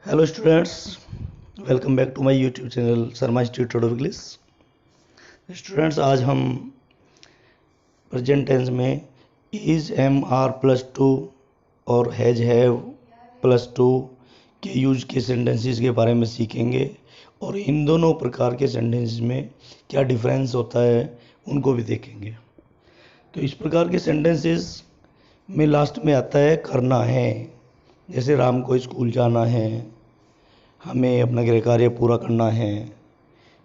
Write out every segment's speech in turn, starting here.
Hello students, welcome back to my YouTube channel Sharma Institute of English. Students, आज हम present tense में is am are plus to और has have plus to के use के sentences के बारे में सीखेंगे और इन दोनों प्रकार के सेंटेंसेस में क्या डिफरेंस होता है उनको भी देखेंगे। तो इस प्रकार के सेंटेंसेस में लास्ट में आता है करना है। जैसे राम को स्कूल जाना है, हमें अपना गृह कार्य पूरा करना है।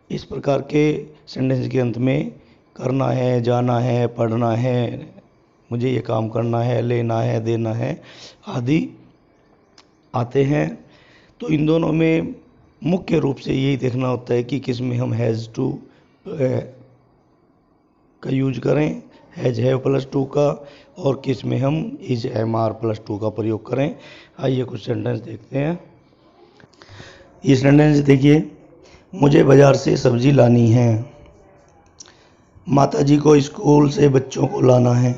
इस प्रकार के सेंटेंस के अंत में करना है, जाना है, पढ़ना है, मुझे ये काम करना है, लेना है, देना है आदि आते हैं। तो इन दोनों में मुख्य रूप से यही देखना होता है कि किस में हम हैज़ टू का यूज करें, हैज हैव प्लस टू का, और किस में हम is am are plus to का प्रयोग करें। आइए कुछ सेंटेंस देखते हैं। ये सेंटेंस देखिए, मुझे बाज़ार से सब्जी लानी है, माताजी को स्कूल से बच्चों को लाना है,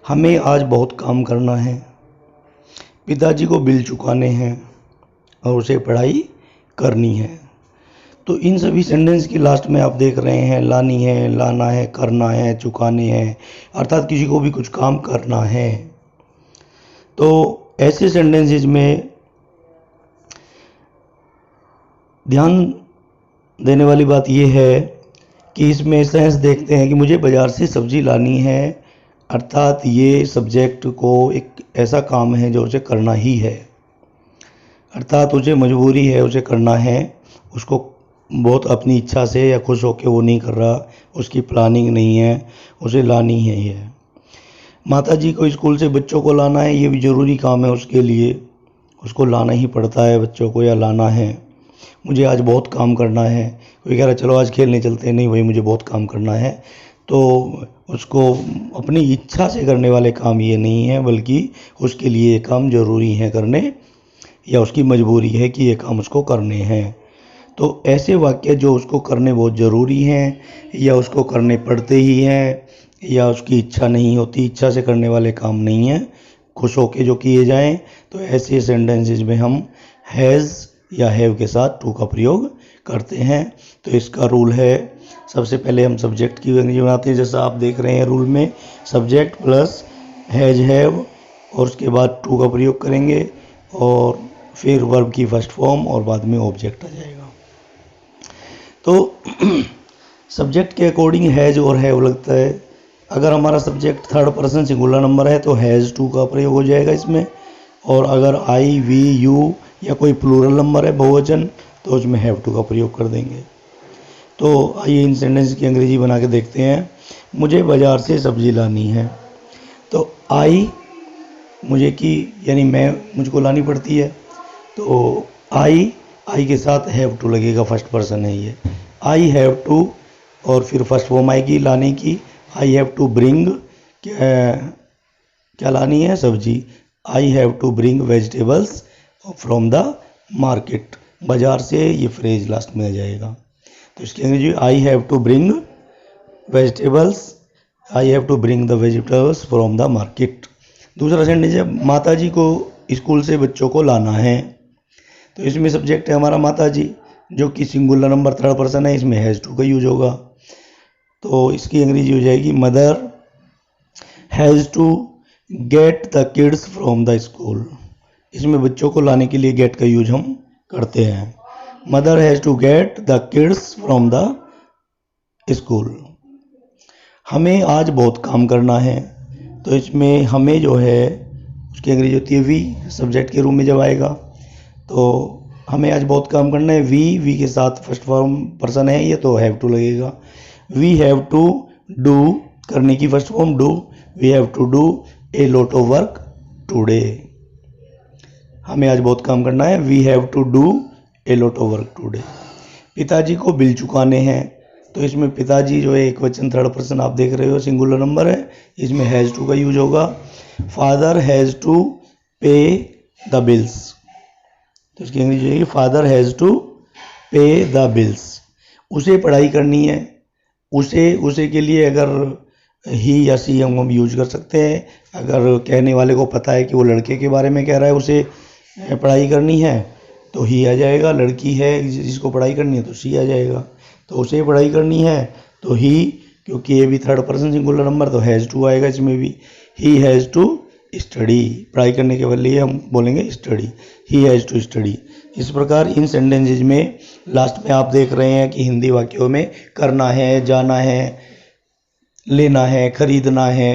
हमें आज बहुत काम करना है, पिताजी को बिल चुकाने हैं और उसे पढ़ाई करनी है। तो इन सभी सेंटेंस की लास्ट में आप देख रहे हैं लानी है, लाना है, करना है, चुकाने हैं, अर्थात किसी को भी कुछ काम करना है। तो ऐसे सेंटेंसेस में ध्यान देने वाली बात यह है कि इसमें सेंस देखते हैं कि मुझे बाज़ार से सब्जी लानी है, अर्थात ये सब्जेक्ट को एक ऐसा काम है जो उसे करना ही है, अर्थात उसे मजबूरी है, उसे करना है, उसको बहुत अपनी इच्छा से या खुश होकर वो नहीं कर रहा, उसकी प्लानिंग नहीं है, उसे लानी है। ये माताजी को स्कूल से बच्चों को लाना है, ये भी ज़रूरी काम है उसके लिए, उसको लाना ही पड़ता है बच्चों को या लाना है। मुझे आज बहुत काम करना है, कोई कह रहा चलो आज खेलने चलते हैं, नहीं भाई मुझे बहुत काम करना है, तो उसको अपनी इच्छा से करने वाले काम ये नहीं है, बल्कि उसके लिए ये काम ज़रूरी है करने, या उसकी मजबूरी है कि ये काम उसको करने हैं। तो ऐसे वाक्य जो उसको करने बहुत ज़रूरी हैं या उसको करने पड़ते ही हैं या उसकी इच्छा नहीं होती, इच्छा से करने वाले काम नहीं हैं, खुश होके जो किए जाएं, तो ऐसे सेंटेंसेस में हम हैज़ या हैव के साथ टू का प्रयोग करते हैं। तो इसका रूल है, सबसे पहले हम सब्जेक्ट की अंग्रेजी बनाते हैं, जैसा आप देख रहे हैं रूल में, सब्जेक्ट प्लस हैज हैव और उसके बाद टू का प्रयोग करेंगे और फिर वर्ब की फर्स्ट फॉर्म और बाद में ऑब्जेक्ट आ जाएगा। तो सब्जेक्ट के अकॉर्डिंग हैज और हैव लगता है। अगर हमारा subject third person singular number है तो हैज़ टू का प्रयोग हो जाएगा इसमें, और अगर आई, वी, यू या कोई प्लूरल नंबर है बहुवचन तो उसमें हैव टू का प्रयोग कर देंगे। तो आइए इन सेंटेंस की अंग्रेजी बना के देखते हैं। मुझे बाज़ार से सब्जी लानी है, तो आई मुझे की यानी मैं, मुझको लानी पड़ती है, तो आई के साथ हैव टू लगेगा, फर्स्ट पर्सन है ये, आई हैव टू, और फिर फर्स्ट फॉर्म आएगी लाने की, आई हैव टू ब्रिंग, क्या लानी है, सब्जी, I have to bring vegetables from the market, बाज़ार से, ये फ्रेज लास्ट में आ जाएगा। तो इसकी अंग्रेजी I have to bring vegetables, I have to bring the vegetables from the market. दूसरा सेंटेंस है माताजी को स्कूल से बच्चों को लाना है, तो इसमें सब्जेक्ट है हमारा माताजी जो कि सिंगुलर नंबर थर्ड पर्सन है, इसमें हैज़ टू का यूज होगा। तो इसकी अंग्रेजी हो जाएगी mother has to get the kids from the school. इसमें बच्चों को लाने के लिए गेट का यूज हम करते हैं। Mother has to get the kids from the school. हमें आज बहुत काम करना है, तो इसमें हमें जो है उसकी अंग्रेजी होती है वी, सब्जेक्ट के रूप में जब आएगा, तो हमें आज बहुत काम करना है, वी के साथ फर्स्ट फॉर्म पर्सन है ये, तो हैव टू लगेगा। वी हैव टू डू, करने की first form do, we have to do a lot of work today. हमें आज बहुत काम करना है, we have to do a lot of work today. पिताजी को बिल चुकाने हैं, तो इसमें पिताजी जो है एक वचन थर्ड पर्सन आप देख रहे हो, सिंगुलर नंबर है, इसमें हैज़ टू का यूज होगा। फादर हैज़ टू पे द बिल्स, तो इसकी अंग्रेजी है फादर हैज़ टू पे द बिल्स। उसे पढ़ाई करनी है, उसे के लिए अगर ही या सी हम यूज कर सकते हैं। अगर कहने वाले को पता है कि वो लड़के के बारे में कह रहा है, उसे पढ़ाई करनी है तो ही आ जाएगा, लड़की है जिसको पढ़ाई करनी है तो शी आ जाएगा, तो उसे पढ़ाई करनी है तो ही, क्योंकि ये भी थर्ड पर्सन सिंगुलर नंबर तो हैज़ टू आएगा इसमें भी, ही हैज़ टू स्टडी, पढ़ाई करने के बदले हम बोलेंगे study, he has to study. इस प्रकार इन सेंटेंसेज में लास्ट में आप देख रहे हैं कि हिंदी वाक्यों में करना है, जाना है, लेना है, खरीदना है,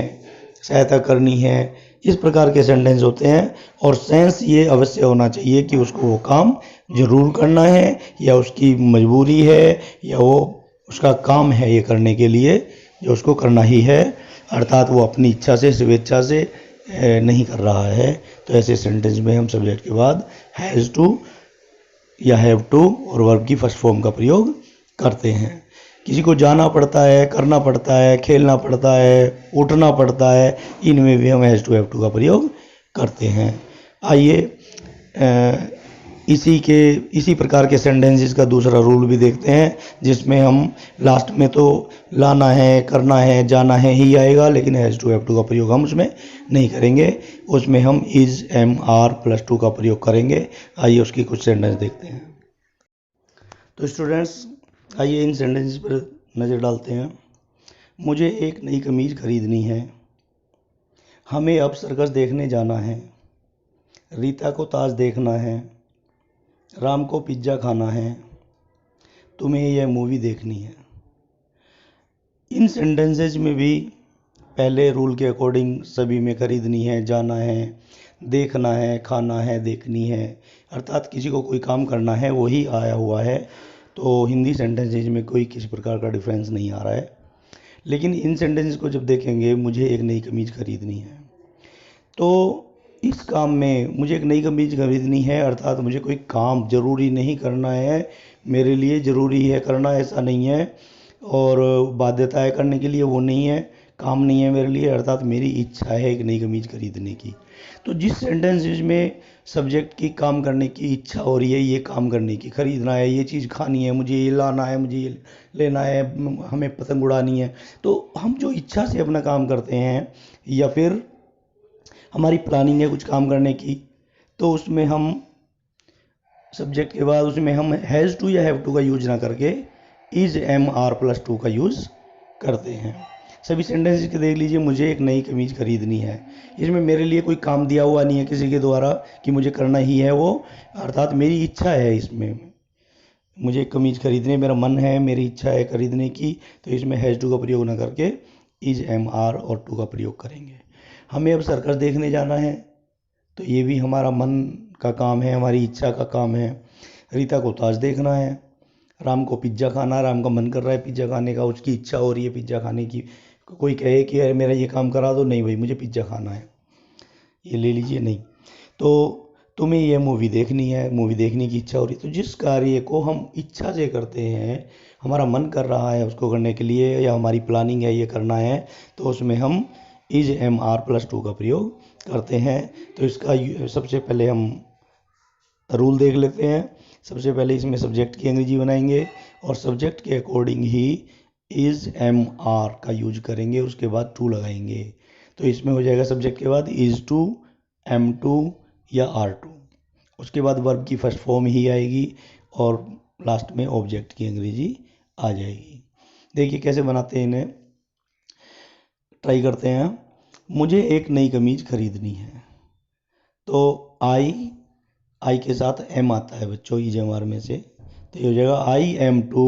सहायता करनी है, इस प्रकार के सेंटेंस होते हैं। और सेंस ये अवश्य होना चाहिए कि उसको वो काम जरूर करना है या उसकी मजबूरी है या वो उसका काम है ये करने के लिए जो उसको करना ही है, अर्थात वो अपनी इच्छा से स्वेच्छा से नहीं कर रहा है। तो ऐसे सेंटेंस में हम सब्जेक्ट के बाद हैज़ टू या हैव टू और वर्ब की फर्स्ट फॉर्म का प्रयोग करते हैं। किसी को जाना पड़ता है, करना पड़ता है, खेलना पड़ता है, उठना पड़ता है, इनमें भी हम हैज़ टू हैव टू का प्रयोग करते हैं। आइए इसी प्रकार के सेंटेंसेस का दूसरा रूल भी देखते हैं, जिसमें हम लास्ट में तो लाना है, करना है, जाना है ही आएगा, लेकिन हैज़ टू हैव टू का प्रयोग हम उसमें नहीं करेंगे, उसमें हम is am are plus to का प्रयोग करेंगे। आइए उसकी कुछ सेंटेंस देखते हैं। तो स्टूडेंट्स आइए इन सेंटेंसेस पर नज़र डालते हैं। मुझे एक नई कमीज खरीदनी है, हमें अब सर्कस देखने जाना है, रीता को ताज देखना है, राम को पिज्ज़ा खाना है, तुम्हें यह मूवी देखनी है। इन सेंटेंसेज में भी पहले रूल के अकॉर्डिंग सभी में खरीदनी है, जाना है, देखना है, खाना है, देखनी है, अर्थात किसी को कोई काम करना है वही आया हुआ है। तो हिंदी सेंटेंसेज में कोई किसी प्रकार का डिफरेंस नहीं आ रहा है। लेकिन इन सेंटेंसेस को जब देखेंगे, मुझे एक नई कमीज खरीदनी है, तो इस काम में मुझे एक नई कमीज खरीदनी है अर्थात मुझे कोई काम ज़रूरी नहीं करना है, मेरे लिए ज़रूरी है करना ऐसा नहीं है, और बाध्यता है करने के लिए वो नहीं है, काम नहीं है मेरे लिए, अर्थात मेरी इच्छा है एक नई कमीज खरीदने की। तो जिस सेंटेंसेज में सब्जेक्ट की काम करने की इच्छा हो रही है, ये काम करने की, खरीदना है, ये चीज़ खानी है, मुझे ये लाना है, मुझे ये लेना है, हमें पतंग उड़ानी है, तो हम जो इच्छा से अपना काम करते हैं या फिर हमारी प्लानिंग है कुछ काम करने की, तो उसमें हम सब्जेक्ट के बाद उसमें हम हैज़ टू या हैव टू का यूज ना करके is am are plus to का यूज़ करते हैं। सभी सेंटेंसेस के देख लीजिए, मुझे एक नई कमीज खरीदनी है, इसमें मेरे लिए कोई काम दिया हुआ नहीं है किसी के द्वारा कि मुझे करना ही है वो, अर्थात मेरी इच्छा है, इसमें मुझे एक कमीज खरीदने, मेरा मन है, मेरी इच्छा है खरीदने की, तो इसमें हैज़ टू का प्रयोग ना करके इज एम आर और टू का प्रयोग करेंगे। हमें अब सर्कस देखने जाना है, तो ये भी हमारा मन का काम है, हमारी इच्छा का काम है। रीता को ताज देखना है, राम को पिज्ज़ा खाना, राम का मन कर रहा है पिज्ज़ा खाने का, उसकी इच्छा हो रही है पिज्ज़ा खाने की, कोई कहे कि अरे मेरा ये काम करा दो, नहीं भाई मुझे पिज्ज़ा खाना है, ये ले लीजिए, नहीं। तो तुम्हें यह मूवी देखनी है, मूवी देखने की इच्छा हो रही है। तो जिस कार्य को हम इच्छा से करते हैं, हमारा मन कर रहा है उसको करने के लिए, या हमारी प्लानिंग है ये करना है, तो उसमें हम is am are plus to का प्रयोग करते हैं। तो इसका सबसे पहले हम रूल देख लेते हैं। सबसे पहले इसमें सब्जेक्ट की अंग्रेजी बनाएंगे और सब्जेक्ट के अकॉर्डिंग ही इज एम आर का यूज करेंगे, उसके बाद टू लगाएंगे। तो इसमें हो जाएगा सब्जेक्ट के बाद इज टू, एम टू या आर टू, उसके बाद वर्ब की फर्स्ट फॉर्म ही आएगी और लास्ट में ऑब्जेक्ट की अंग्रेजी आ जाएगी। देखिए कैसे बनाते हैं इन्हें, ट्राई करते हैं। मुझे एक नई कमीज खरीदनी है, तो आई के साथ एम आता है बच्चों इज एम आर में से, तो ये हो जाएगा आई एम टू,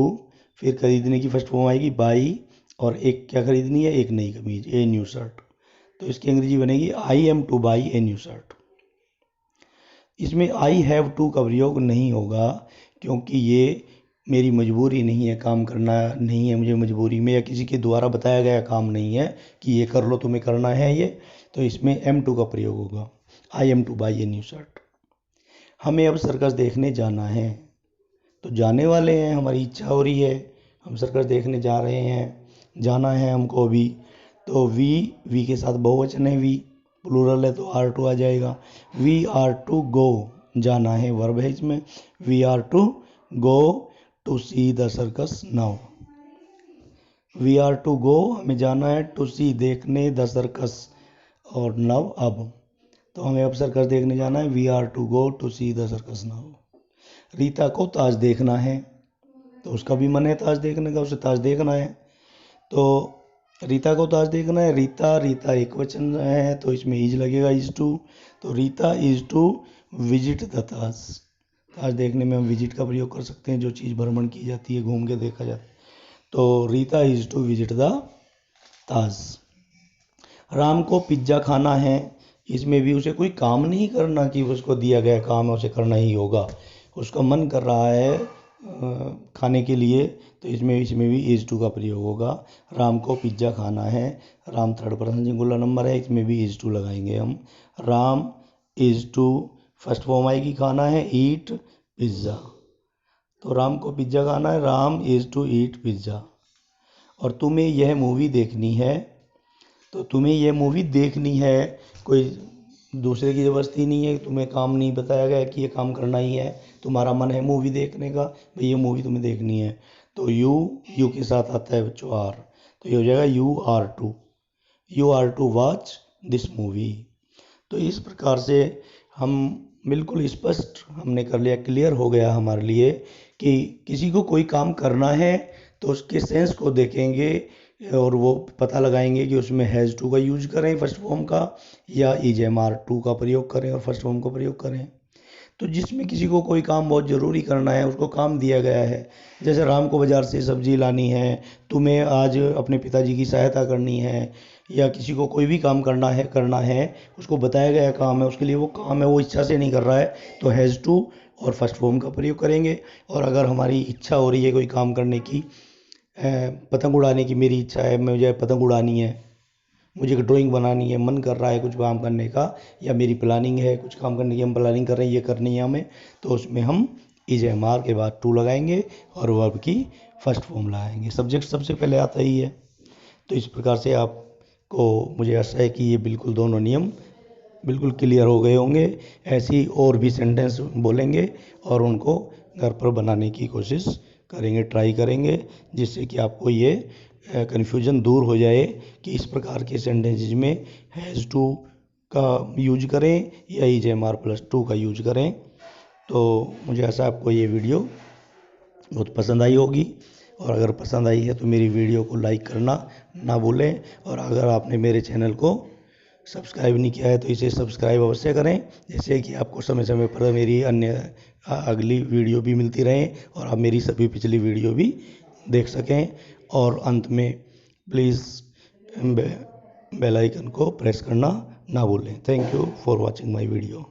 फिर खरीदने की फर्स्ट फॉर्म आएगी बाई, और एक क्या खरीदनी है, एक नई कमीज, ए न्यू शर्ट, तो इसकी अंग्रेजी बनेगी I am two by a new shirt. इसमें आई हैव टू का प्रयोग नहीं होगा, क्योंकि ये मेरी मजबूरी नहीं है, काम करना नहीं है मुझे मजबूरी में, या किसी के द्वारा बताया गया काम नहीं है कि ये कर लो तुम्हें करना है ये, तो इसमें एम टू का प्रयोग होगा, I am two by a new shirt. हमें अब सर्कस देखने जाना है, तो जाने वाले हैं, हमारी इच्छा हो रही है, हम सर्कस देखने जा रहे हैं, जाना है हमको अभी, तो वी के साथ बहुवचन है, वी प्लूरल है तो आर टू आ जाएगा। वी आर टू गो, जाना है वर्ब है इसमें, we are to go to see the circus now. We are to go, हमें जाना है, टू सी देखने, द सर्कस और नाउ अब, तो हमें अब सर्कस देखने जाना है। We are to go to see the circus now. Rita को ताज देखना है, तो उसका भी मन है ताज देखने का, उसे ताज देखना है। तो रीता को ताज देखना है। रीता, रीता एक वचन है तो इसमें इज लगेगा, इज टू। तो Rita is to visit the Taj. Taj देखने में हम विजिट का प्रयोग कर सकते हैं, जो चीज़ भ्रमण की जाती है, घूम के देखा जाता है। तो Rita is to visit the Taj. Ram को पिज्ज़ा खाना है। इसमें भी उसे कोई काम नहीं करना कि उसको दिया गया काम है उसे करना ही होगा, उसका मन कर रहा है खाने के लिए, तो इसमें भी इज टू का प्रयोग होगा। राम को पिज्ज़ा खाना है। Ram third person singular number है, इसमें भी इज टू लगाएंगे हम। Ram is to first form आएगी, खाना है, ईट पिज्ज़ा। तो राम को पिज्ज़ा खाना है, Ram is to eat pizza. और तुम्हें यह मूवी देखनी है, तो तुम्हें यह मूवी देखनी है, कोई दूसरे की ज़बरदस्ती नहीं है, तुम्हें काम नहीं बताया गया कि ये काम करना ही है, तुम्हारा मन है मूवी देखने का, भाई ये मूवी तुम्हें देखनी है। तो यू के साथ आता है बच्चों आर, तो ये हो जाएगा you are to watch this movie. तो इस प्रकार से हम बिल्कुल स्पष्ट हमने कर लिया, क्लियर हो गया हमारे लिए कि किसी को कोई काम करना है तो उसके सेंस को देखेंगे और वो पता लगाएंगे कि उसमें हैज़ टू का यूज करें फर्स्ट फॉर्म का, या इज एम आर टू का प्रयोग करें और फर्स्ट फॉर्म का प्रयोग करें। तो जिसमें किसी को कोई काम बहुत ज़रूरी करना है, उसको काम दिया गया है, जैसे राम को बाज़ार से सब्जी लानी है, तुम्हें आज अपने पिताजी की सहायता करनी है, या किसी को कोई भी काम करना है, उसको बताया गया काम है, उसके लिए वो काम है, वो इच्छा से नहीं कर रहा है, तो हैज़ टू और फर्स्ट फॉर्म का प्रयोग करेंगे। और अगर हमारी इच्छा हो रही है कोई काम करने की, पतंग उड़ाने की मेरी इच्छा है, मुझे पतंग उड़ानी है, मुझे एक ड्राइंग बनानी है, मन कर रहा है कुछ काम करने का, या मेरी प्लानिंग है कुछ काम करने की, हम प्लानिंग कर रहे हैं ये करनी है हमें, तो उसमें हम इज एम आर के बाद टू लगाएंगे और वर्ब की फर्स्ट फॉर्म लगाएंगे। सब्जेक्ट सबसे पहले आता ही है। तो इस प्रकार से आपको मुझे आशा है कि ये बिल्कुल दोनों नियम बिल्कुल क्लियर हो गए होंगे। ऐसी और भी सेंटेंस बोलेंगे और उनको घर पर बनाने की कोशिश करेंगे, ट्राई करेंगे, जिससे कि आपको ये कन्फ्यूजन दूर हो जाए कि इस प्रकार के सेंटेंसेज में हैज़ टू का यूज करें या is am are plus to का यूज करें। तो मुझे ऐसा आपको ये वीडियो बहुत पसंद आई होगी, और अगर पसंद आई है तो मेरी वीडियो को लाइक करना ना भूलें, और अगर आपने मेरे चैनल को सब्सक्राइब नहीं किया है तो इसे सब्सक्राइब अवश्य करें, जिससे कि आपको समय समय पर मेरी अन्य अगली वीडियो भी मिलती रहें और आप मेरी सभी पिछली वीडियो भी देख सकें। और अंत में प्लीज़ बेल आइकन को प्रेस करना ना भूलें। Thank you for watching my video.